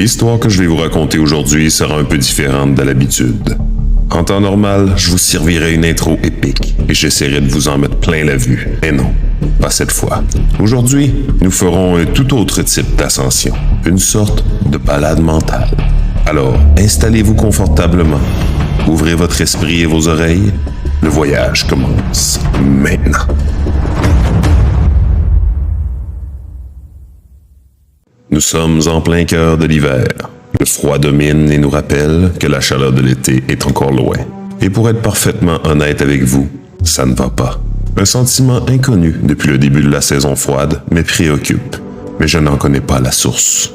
L'histoire que je vais vous raconter aujourd'hui sera un peu différente de l'habitude. En temps normal, je vous servirai une intro épique et j'essaierai de vous en mettre plein la vue. Mais non, pas cette fois. Aujourd'hui, nous ferons un tout autre type d'ascension, une sorte de balade mentale. Alors, installez-vous confortablement, ouvrez votre esprit et vos oreilles. Le voyage commence maintenant. Nous sommes en plein cœur de l'hiver. Le froid domine et nous rappelle que la chaleur de l'été est encore loin. Et pour être parfaitement honnête avec vous, ça ne va pas. Un sentiment inconnu depuis le début de la saison froide me préoccupe, mais je n'en connais pas la source.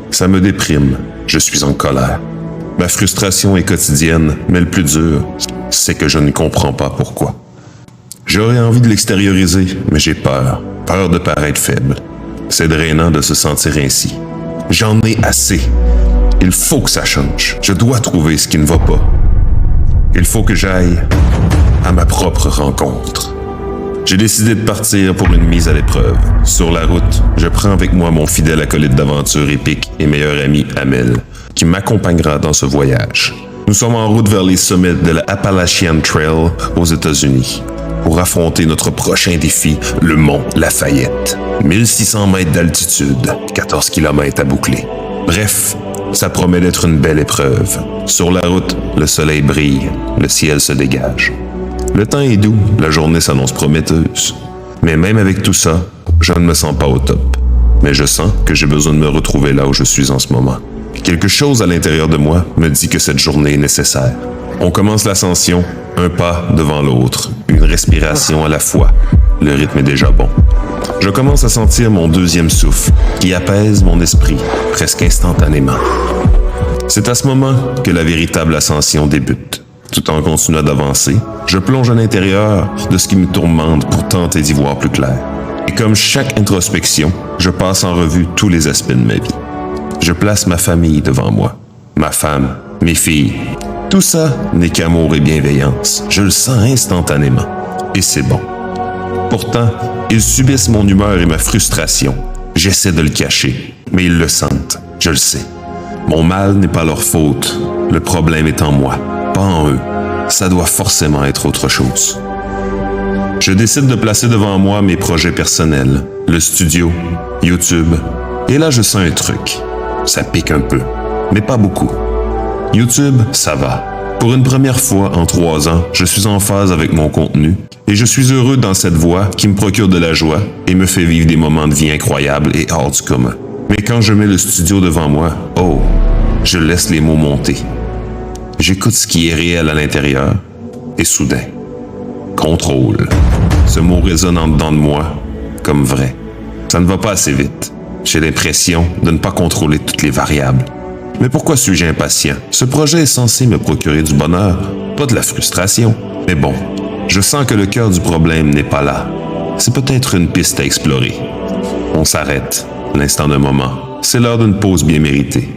Ça me déprime, je suis en colère. Ma frustration est quotidienne, mais le plus dur, c'est que je ne comprends pas pourquoi. J'aurais envie de l'extérioriser, mais j'ai peur de paraître faible. C'est drainant de se sentir ainsi. J'en ai assez. Il faut que ça change. Je dois trouver ce qui ne va pas. Il faut que j'aille à ma propre rencontre. J'ai décidé de partir pour une mise à l'épreuve. Sur la route, je prends avec moi mon fidèle acolyte d'aventure épique et meilleur ami Amel, qui m'accompagnera dans ce voyage. Nous sommes en route vers les sommets de la Appalachian Trail aux États-Unis pour affronter notre prochain défi, le mont Lafayette. 1600 mètres d'altitude, 14 km à boucler. Bref, ça promet d'être une belle épreuve. Sur la route, le soleil brille, le ciel se dégage. Le temps est doux, la journée s'annonce prometteuse. Mais même avec tout ça, je ne me sens pas au top. Mais je sens que j'ai besoin de me retrouver là où je suis en ce moment. Quelque chose à l'intérieur de moi me dit que cette journée est nécessaire. On commence l'ascension, un pas devant l'autre, une respiration à la fois. Le rythme est déjà bon. Je commence à sentir mon deuxième souffle, qui apaise mon esprit, presque instantanément. C'est à ce moment que la véritable ascension débute. Tout en continuant d'avancer, je plonge à l'intérieur de ce qui me tourmente pour tenter d'y voir plus clair. Et comme chaque introspection, je passe en revue tous les aspects de ma vie. Je place ma famille devant moi, ma femme, mes filles. Tout ça n'est qu'amour et bienveillance. Je le sens instantanément. Et c'est bon. Pourtant, ils subissent mon humeur et ma frustration. J'essaie de le cacher, mais ils le sentent. Je le sais. Mon mal n'est pas leur faute. Le problème est en moi, pas en eux. Ça doit forcément être autre chose. Je décide de placer devant moi mes projets personnels, le studio, YouTube. Et là, je sens un truc. Ça pique un peu, mais pas beaucoup. YouTube, ça va. Pour une première fois en 3 ans, je suis en phase avec mon contenu et je suis heureux dans cette voie qui me procure de la joie et me fait vivre des moments de vie incroyables et hors du commun. Mais quand je mets le studio devant moi, je laisse les mots monter. J'écoute ce qui est réel à l'intérieur et soudain, contrôle. Ce mot résonne en dedans de moi comme vrai. Ça ne va pas assez vite. J'ai l'impression de ne pas contrôler toutes les variables. Mais pourquoi suis-je impatient? Ce projet est censé me procurer du bonheur, pas de la frustration. Mais bon, je sens que le cœur du problème n'est pas là. C'est peut-être une piste à explorer. On s'arrête, l'instant d'un moment. C'est l'heure d'une pause bien méritée.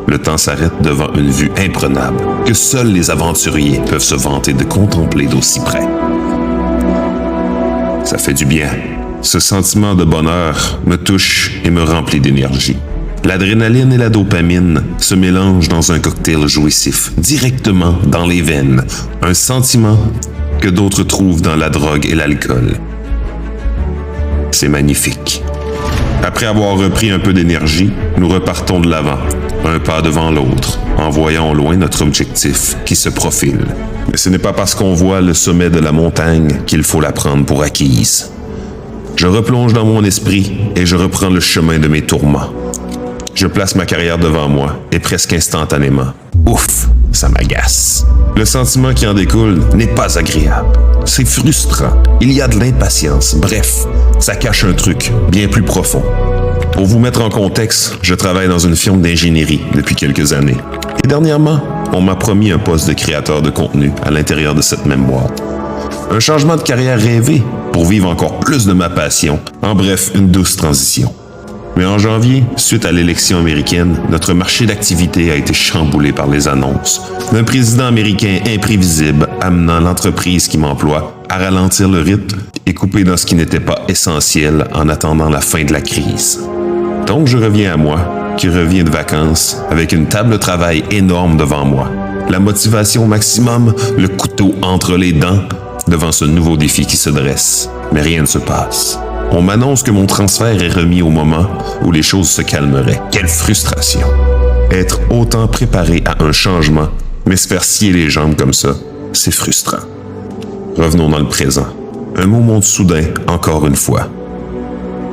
Le temps s'arrête devant une vue imprenable que seuls les aventuriers peuvent se vanter de contempler d'aussi près. Ça fait du bien. Ce sentiment de bonheur me touche et me remplit d'énergie. L'adrénaline et la dopamine se mélangent dans un cocktail jouissif, directement dans les veines. Un sentiment que d'autres trouvent dans la drogue et l'alcool. C'est magnifique. Après avoir repris un peu d'énergie, nous repartons de l'avant, un pas devant l'autre, en voyant au loin notre objectif qui se profile. Mais ce n'est pas parce qu'on voit le sommet de la montagne qu'il faut la prendre pour acquise. Je replonge dans mon esprit et je reprends le chemin de mes tourments. Je place ma carrière devant moi et presque instantanément, ouf, ça m'agace. Le sentiment qui en découle n'est pas agréable. C'est frustrant. Il y a de l'impatience. Bref, ça cache un truc bien plus profond. Pour vous mettre en contexte, je travaille dans une firme d'ingénierie depuis quelques années. Et dernièrement, on m'a promis un poste de créateur de contenu à l'intérieur de cette même boîte. Un changement de carrière rêvé pour vivre encore plus de ma passion. En bref, une douce transition. Mais en janvier, suite à l'élection américaine, notre marché d'activité a été chamboulé par les annonces d'un président américain imprévisible amenant l'entreprise qui m'emploie à ralentir le rythme et couper dans ce qui n'était pas essentiel en attendant la fin de la crise. Donc je reviens à moi qui revient de vacances avec une table de travail énorme devant moi. La motivation au maximum, le couteau entre les dents devant ce nouveau défi qui se dresse. Mais rien ne se passe. On m'annonce que mon transfert est remis au moment où les choses se calmeraient. Quelle frustration! Être autant préparé à un changement, mais se faire scier les jambes comme ça, c'est frustrant. Revenons dans le présent. Un mot monte soudain, encore une fois.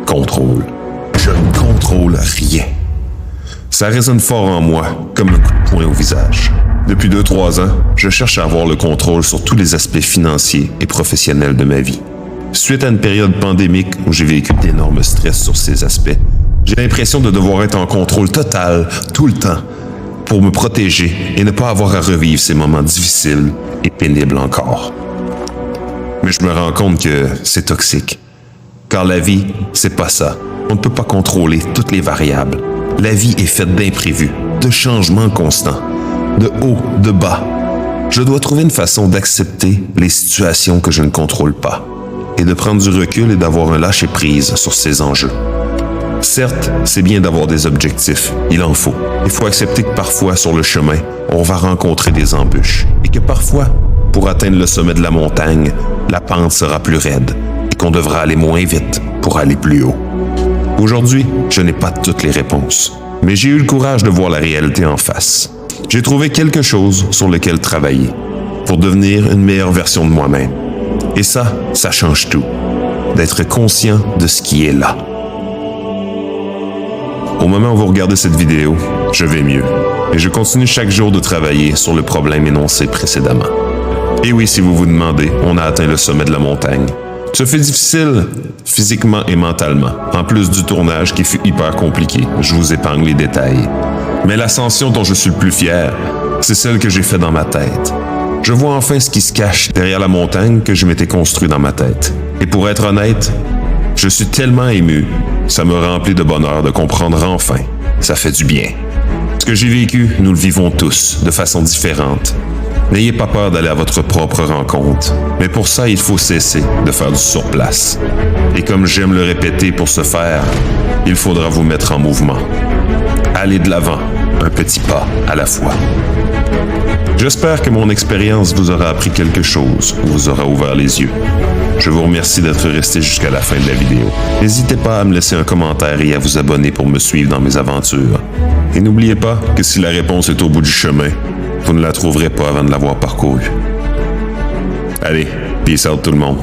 Contrôle. Je ne contrôle rien. Ça résonne fort en moi, comme un coup de poing au visage. Depuis 2-3 ans, je cherche à avoir le contrôle sur tous les aspects financiers et professionnels de ma vie. Suite à une période pandémique où j'ai vécu d'énormes stress sur ces aspects, j'ai l'impression de devoir être en contrôle total, tout le temps, pour me protéger et ne pas avoir à revivre ces moments difficiles et pénibles encore. Mais je me rends compte que c'est toxique. Car la vie, c'est pas ça. On ne peut pas contrôler toutes les variables. La vie est faite d'imprévus, de changements constants, de haut, de bas. Je dois trouver une façon d'accepter les situations que je ne contrôle pas et de prendre du recul et d'avoir un lâcher-prise sur ces enjeux. Certes, c'est bien d'avoir des objectifs, il en faut. Il faut accepter que parfois, sur le chemin, on va rencontrer des embûches et que parfois, pour atteindre le sommet de la montagne, la pente sera plus raide et qu'on devra aller moins vite pour aller plus haut. Aujourd'hui, je n'ai pas toutes les réponses, mais j'ai eu le courage de voir la réalité en face. J'ai trouvé quelque chose sur lequel travailler pour devenir une meilleure version de moi-même. Et ça change tout. D'être conscient de ce qui est là. Au moment où vous regardez cette vidéo, je vais mieux. Et je continue chaque jour de travailler sur le problème énoncé précédemment. Et oui, si vous vous demandez, on a atteint le sommet de la montagne. Ce fut difficile, physiquement et mentalement, en plus du tournage qui fut hyper compliqué. Je vous épargne les détails. Mais l'ascension dont je suis le plus fier, c'est celle que j'ai faite dans ma tête. Je vois enfin ce qui se cache derrière la montagne que je m'étais construit dans ma tête. Et pour être honnête, je suis tellement ému, ça me remplit de bonheur de comprendre enfin. Ça fait du bien. Ce que j'ai vécu, nous le vivons tous, de façon différente. N'ayez pas peur d'aller à votre propre rencontre. Mais pour ça, il faut cesser de faire du surplace. Et comme j'aime le répéter pour ce faire, il faudra vous mettre en mouvement. Allez de l'avant, un petit pas à la fois. J'espère que mon expérience vous aura appris quelque chose ou vous aura ouvert les yeux. Je vous remercie d'être resté jusqu'à la fin de la vidéo. N'hésitez pas à me laisser un commentaire et à vous abonner pour me suivre dans mes aventures. Et n'oubliez pas que si la réponse est au bout du chemin, vous ne la trouverez pas avant de l'avoir parcourue. Allez, peace out tout le monde.